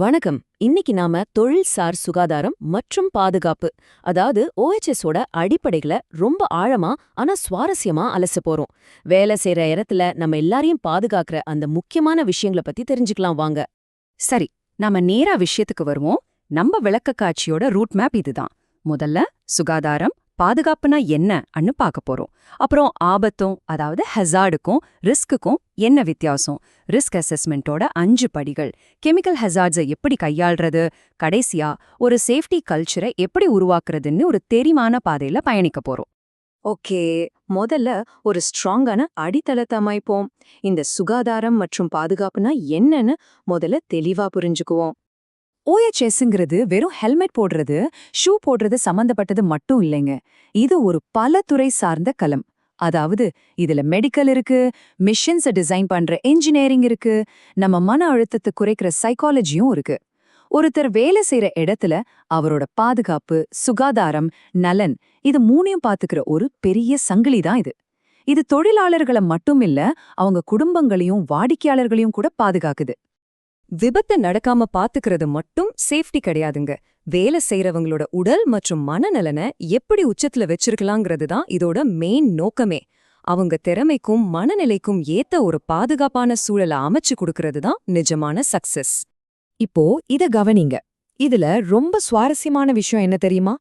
வணக்கம். இன்னைக்கு நாம தொழில்சார் சுகாதாரம் மற்றும் பாதுகாப்பு, அதாவது OHSஓட அடிப்படைகளை ரொம்ப ஆழமா ஆனா சுவாரஸ்யமா அலச போறோம். வேலை செய்யற இடத்துல நம்ம எல்லாரையும் பாதுகாக்கிற அந்த முக்கியமான விஷயங்களை பத்தி தெரிஞ்சுக்கலாம் வாங்க. சரி, நாம நேரா விஷயத்துக்கு வருவோம். நம்ம விளக்கக்காட்சியோட ரூட் மேப் இதுதான். முதல்ல சுகாதாரம், பாதுகாப்புனா என்ன பார்க்க போறோம். அப்புறம் ஆபத்தும், அதாவது ஹெசார்டுக்கும் ரிஸ்க்குக்கும் என்ன வித்தியாசம், ரிஸ்க் அசஸ்மெண்ட்டோட 5 படிகள், கெமிக்கல் ஹெசார்ட்ஸை எப்படி கையாள்றது, கடைசியா ஒரு சேஃப்டி கல்ச்சரை எப்படி உருவாக்குறதுன்னு ஒரு தெரிவான பாதையில பயணிக்க போறோம். ஓகே, முதல்ல ஒரு ஸ்ட்ராங்கான அடித்தளத்தை அமைப்போம். இந்த சுகாதாரம் மற்றும் பாதுகாப்புனா என்னன்னு முதல்ல தெளிவா புரிஞ்சுக்குவோம். OHSங்கிறது வெறும் ஹெல்மெட் போடுறது, ஷூ போடுறது சம்பந்தப்பட்டது மட்டும் இல்லைங்க. இது ஒரு பல துறை சார்ந்த களம். அதாவது இதுல மெடிக்கல் இருக்கு, மிஷன்ஸை டிசைன் பண்ற இன்ஜினியரிங் இருக்கு, நம்ம மன அழுத்தத்தை குறைக்கிற சைக்காலஜியும் இருக்கு. ஒருத்தர் வேலை செய்யற இடத்துல அவரோட பாதுகாப்பு, சுகாதாரம், நலன் இது மூணையும் பாத்துக்கிற ஒரு பெரிய சங்கிலி தான் இது. இது தொழிலாளர்களை மட்டும் இல்ல, அவங்க குடும்பங்களையும் வாடிக்கையாளர்களையும் கூட பாதுகாக்குது. விபத்து நடக்காம பாத்துக்கிறது மட்டும் சேஃப்டி கிடையாதுங்க. வேலை செய்யறவங்களோட உடல் மற்றும் மனநலனை எப்படி உச்சத்துல வச்சிருக்கலாங்கிறது தான் இதோட மெயின் நோக்கமே. அவங்க திறமைக்கும் மனநிலைக்கும் ஏத்த ஒரு பாதுகாப்பான சூழலை அமைச்சு கொடுக்கறது தான் நிஜமான சக்சஸ். இப்போ இத கவனிங்க. இதுல ரொம்ப சுவாரஸ்யமான விஷயம் என்ன தெரியுமா?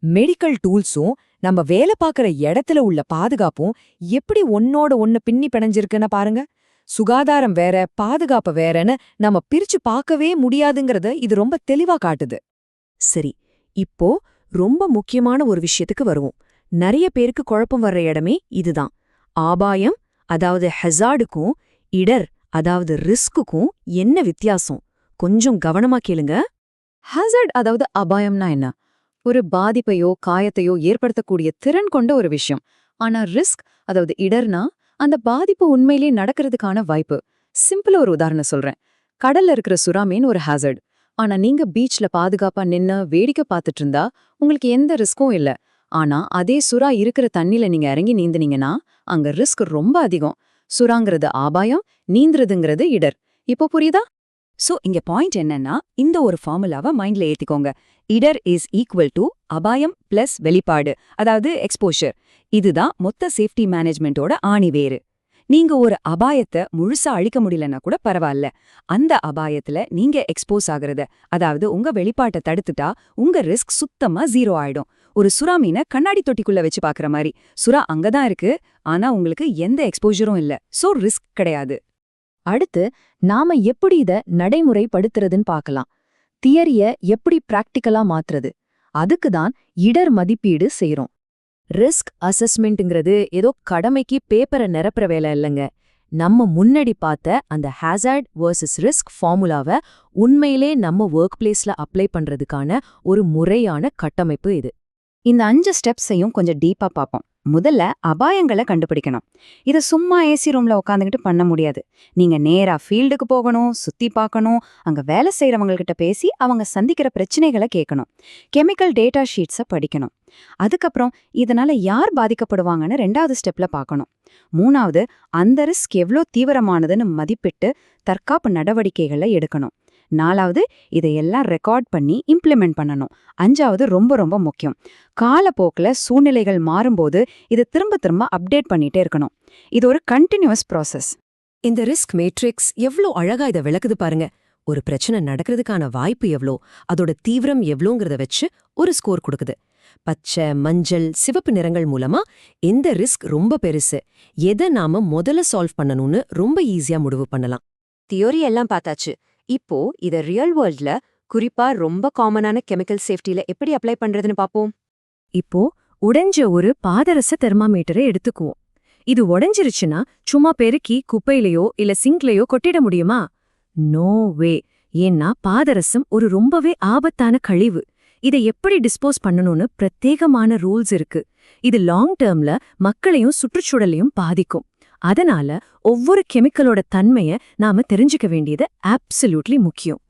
மெடிக்கல் டூல்ஸும் நம்ம வேலை பார்க்கற இடத்துல உள்ள பாதுகாப்பும் எப்படி ஒன்னோட ஒன்னு பின்னி பிணைஞ்சிருக்குன்னு பாருங்க. சுகாதாரம் வேற, பாதுகாப்பு வேறன்னு நம்ம பிரிச்சு பார்க்கவே முடியாதுங்கிறத இது ரொம்ப தெளிவா காட்டுது. சரி, இப்போ ரொம்ப முக்கியமான ஒரு விஷயத்துக்கு வருவோம். நிறைய பேருக்கு குழப்பம் வர்ற இடமே இதுதான். ஆபாயம், அதாவது ஹெசார்டுக்கும் இடர், அதாவது ரிஸ்க்குக்கும் என்ன வித்தியாசம்? கொஞ்சம் கவனமா கேளுங்க. ஹெசார்ட், அதாவது அபாயம்னா என்ன? ஒரு பாதிப்பையோ காயத்தையோ ஏற்படுத்தக்கூடிய திறன் கொண்ட ஒரு விஷயம். ஆனா ரிஸ்க், அதாவது இடர்னா அந்த பாதிப்பு உண்மையிலேயே நடக்கிறதுக்கான வாய்ப்பு. சிம்பிளா ஒரு உதாரணம் சொல்றேன். கடல்ல இருக்கிற சுறா மீன் ஒரு ஹாசர்ட். ஆனா நீங்க பீச்ல பாதுகாப்பா நின்னு வேடிக்கை பார்த்துட்டு இருந்தா உங்களுக்கு எந்த ரிஸ்க்கும் இல்ல. ஆனா அதே சுறா இருக்கிற தண்ணில நீங்க இறங்கி நீந்துனீங்கன்னா அங்க ரிஸ்க் ரொம்ப அதிகம். சுறாங்கிறது ஆபாயம், நீந்துறதுங்கிறது இடர். இப்போ புரியுதா? சோ இங்க பாயிண்ட் என்னன்னா, இந்த ஒரு ஃபார்முலாவை மைண்ட்ல ஏத்திக்கோங்க. இடர் இஸ் ஈக்குவல் டு அபாயம் பிளஸ் வெளிப்பாடு, அதாவது எக்ஸ்போஷர். இதுதான் மொத்த சேஃப்டி மேனேஜ்மெண்டோட ஆணிவேறு. நீங்க ஒரு அபாயத்தை முழுசா அழிக்க முடியலன்னா கூட பரவாயில்ல. அந்த அபாயத்துல நீங்க எக்ஸ்போஸ் ஆகுறத, அதாவது உங்க வெளிப்பாட்டை தடுத்துட்டா உங்க ரிஸ்க் சுத்தமா 0 ஆயிடும். ஒரு சுறா மீனை கண்ணாடி தொட்டிக்குள்ள வச்சு பாக்குற மாதிரி. சுறா அங்கதான் இருக்கு, ஆனா உங்களுக்கு எந்த எக்ஸ்போஜரும் இல்ல. சோ ரிஸ்க் கிடையாது. அடுத்து நாம எப்படி இத நடைமுறைப்படுத்துறதுன்னு பார்க்கலாம். தியரிய எப்படி பிராக்டிக்கலா மாத்துறது, அதுக்கு தான் இடர் மதிப்பீடு செய்றோம். ரிஸ்க் அசஸ்மெண்ட்ங்கிறது ஏதோ கடமைக்கு பேப்பரை நிரப்புற வேலை இல்லைங்க. நம்ம முன்னாடி பார்த்த அந்த ஹாசார்ட் வர்சஸ் ரிஸ்க் ஃபார்முலாவை உண்மையிலே நம்ம ஒர்க் பிளேஸ்ல அப்ளை பண்றதுக்கான ஒரு முறையான கட்டமைப்பு இது. இந்த 5 ஸ்டெப்ஸையும் கொஞ்சம் டீப்பா பார்ப்போம். முதல்ல அபாயங்களை கண்டுபிடிக்கணும். இதை சும்மா ஏசி ரூம்ல உட்காந்துக்கிட்டு பண்ண முடியாது. நீங்க நேரா ஃபீல்டுக்கு போகணும், சுத்தி பார்க்கணும், அங்க வேலை செய்யறவங்க கிட்ட பேசி அவங்க சந்திக்கிற பிரச்சனைகளை கேட்கணும், கெமிக்கல் டேட்டா ஷீட்ஸை படிக்கணும். அதுக்கப்புறம் இதனால யார் பாதிக்கப்படுவாங்கன்னு 2வது ஸ்டெப்ல பார்க்கணும். 3வது அந்த ரிஸ்க் எவ்வளோ தீவிரமானதுன்னு மதிப்பிட்டு தற்காப்பு நடவடிக்கைகளை எடுக்கணும். 4வது இதையெல்லாம் ரெக்கார்ட் பண்ணி இம்ப்ளிமெண்ட் பண்ணணும். 5வது ரொம்ப ரொம்ப முக்கியம், காலப்போக்கில் சூழ்நிலைகள் மாறும்போது இதை திரும்ப திரும்ப அப்டேட் பண்ணிட்டே இருக்கணும். இது ஒரு கண்டினியூஸ் ப்ராசஸ். இந்த ரிஸ்க் மேட்ரிக்ஸ் எவ்வளோ அழகா இதை விளக்குது பாருங்க. ஒரு பிரச்சனை நடக்கிறதுக்கான வாய்ப்பு எவ்வளோ, அதோட தீவிரம் எவ்வளோங்கிறத வச்சு ஒரு ஸ்கோர் கொடுக்குது. பச்சை, மஞ்சள், சிவப்பு நிறங்கள் மூலமா எந்த ரிஸ்க் ரொம்ப பெருசு, எதை நாம முதல்ல சால்வ் பண்ணணும்னு ரொம்ப ஈஸியா முடிவு பண்ணலாம். தியோரி எல்லாம் பார்த்தாச்சு. இப்போ இத ரியல் வேர்ல்ட்ல, குறிப்பா ரொம்ப காமனான கெமிக்கல் சேஃப்டில எப்படி அப்ளை பண்றதுன்னு பாப்போம். இப்போ உடைஞ்ச ஒரு பாதரச தெர்மாமீட்டரை எடுத்துக்குவோம். இது உடைஞ்சிருச்சுன்னா சும்மா பெருக்கி குப்பையிலையோ இல்ல சிங்க்லயோ கொட்டிட முடியுமா? No way. ஏன்னா பாதரசம் ஒரு ரொம்பவே ஆபத்தான கழிவு. இதை எப்படி டிஸ்போஸ் பண்ணணும்னு பிரத்யேகமான ரூல்ஸ் இருக்கு. இது லாங் டேர்ம்ல மக்களையும் சுற்றுச்சூழலையும் பாதிக்கும். அதனால ஒவ்வொரு கெமிக்கலோட தன்மையை நாம தெரிஞ்சுக்க வேண்டியது அப்சல்யூட்லி முக்கியம்.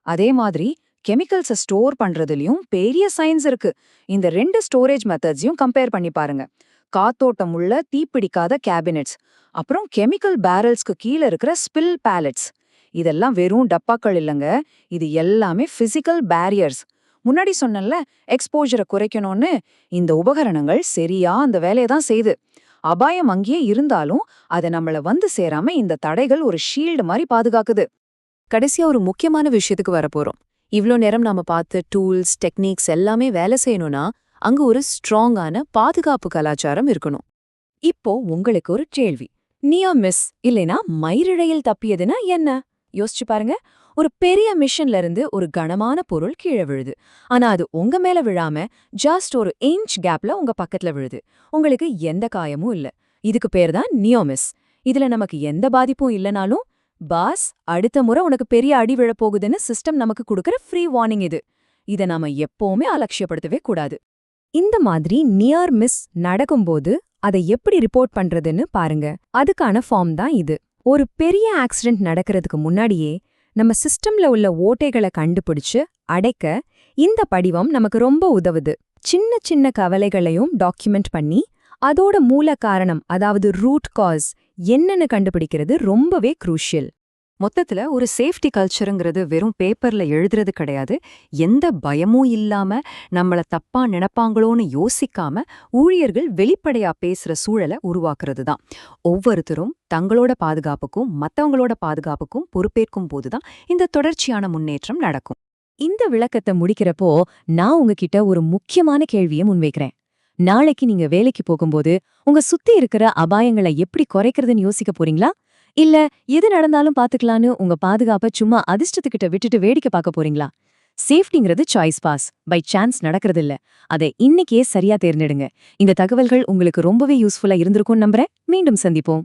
அதே மாதிரி கெமிக்கல்ஸை ஸ்டோர் பண்றதுலயும் பெரிய சயின்ஸ் இருக்கு. இந்த 2 ஸ்டோரேஜ் மெத்தட்ஸையும் கம்பேர் பண்ணி பாருங்க. காத்தோட்டம் உள்ள தீப்பிடிக்காத கேபினெட்ஸ், அப்புறம் கெமிக்கல் பேரல்ஸ்க்கு கீழே இருக்கிற ஸ்பில் பேலட்ஸ். இதெல்லாம் வெறும் டப்பாக்கள் இல்லைங்க, இது எல்லாமே பிசிக்கல் பேரியர்ஸ். முன்னாடி சொன்னேன்ல, எக்ஸ்போஜரை குறைக்கணும்னு. இந்த உபகரணங்கள் சரியா அந்த வேலையை தான் செய்யுது. அபாயம் அங்கேயே இருந்தாலும் அதை நம்மள வந்து சேராம இந்த தடைகள் ஒரு ஷீல்டு மாதிரி பாதுகாக்குது. கடைசியா ஒரு முக்கியமான விஷயத்துக்கு வரப்போறோம். இவ்ளோ நேரம் நாம பார்த்த டூல்ஸ், டெக்னிக்ஸ் எல்லாமே வேலை செய்யணும்னா அங்க ஒரு ஸ்ட்ராங்கான பாதுகாப்பு கலாச்சாரம் இருக்கணும். இப்போ உங்களுக்கு ஒரு கேள்வி. நியர் மிஸ் இல்லைனா மயிரிழையில் தப்பியதுன்னா என்ன? யோசிச்சு பாருங்க. ஒரு பெரிய மிஷன்ல இருந்து ஒரு கனமான பொருள் கீழே விழுது. ஆனா அது உங்க மேல விழாம ஜஸ்ட் ஒரு இன்ச் கேப்ல உங்க பக்கத்துல விழுது. உங்களுக்கு எந்த காயமும் இல்ல. இதுக்கு பேர் தான் நியர் மிஸ். இதுல நமக்கு எந்த பாதிப்பும் இல்லனாலும், பாஸ் அடுத்த முறை உனக்கு பெரிய அடி விழப்போகுதுன்னு சிஸ்டம் நமக்கு கொடுக்கற ஃப்ரீ வார்னிங் இது. இத நாம எப்பவுமே அலட்சியப்படுத்தவே கூடாது. இந்த மாதிரி நியர் மிஸ் நடக்கும்போது அதை எப்படி ரிப்போர்ட் பண்றதுன்னு பாருங்க. அதுக்கான ஃபார்ம் தான் இது. ஒரு பெரிய ஆக்சிடென்ட் நடக்கிறதுக்கு முன்னாடியே நம்ம சிஸ்டம்ல உள்ள ஓட்டைகளை கண்டுபிடிச்சு அடைக்க இந்த படிவம் நமக்கு ரொம்ப உதவுது. சின்ன சின்ன கவலைகளையும் டாக்குமெண்ட் பண்ணி அதோட மூல காரணம், அதாவது ரூட் காஸ் என்னன்னு கண்டுபிடிக்கிறது ரொம்பவே குரூஷியல். மொத்தத்துல ஒரு சேஃப்டி கல்ச்சருங்கிறது வெறும் பேப்பர்ல எழுதுறது கிடையாது. எந்த பயமும் இல்லாம நம்மள தப்பா நினைப்பாங்களோன்னு யோசிக்காம ஊழியர்கள் வெளிப்படையா பேசுற சூழலை உருவாக்குறது தான். ஒவ்வொருத்தரும் தங்களோட பாதுகாப்புக்கும் மத்தவங்களோட பாதுகாப்புக்கும் பொறுப்பேற்கும் போதுதான் இந்த தொடர்ச்சியான முன்னேற்றம் நடக்கும். இந்த விளக்கத்தை முடிக்கிறப்போ நான் உங்ககிட்ட ஒரு முக்கியமான கேள்வியை முன்வைக்கிறேன். நாளைக்கு நீங்க வேலைக்கு போகும்போது உங்க சுத்தி இருக்கிற அபாயங்களை எப்படி குறைக்கிறதுன்னு யோசிக்க போறீங்களா? இல்ல எது நடந்தாலும் பாத்துக்கலான்னு உங்க பாதுகாப்பை சும்மா அதிர்ஷ்டத்துக்கிட்ட விட்டுட்டு வேடிக்கை பார்க்க போறீங்களா? சேஃப்டிங்கிறது சாய்ஸ் பாஸ், பை சான்ஸ் நடக்கிறது இல்ல. அதை இன்னைக்கே சரியா தேர்ந்தெடுங்க. இந்த தகவல்கள் உங்களுக்கு ரொம்பவே யூஸ்ஃபுல்லா இருந்திருக்கும்னு நம்புறேன். மீண்டும் சந்திப்போம்.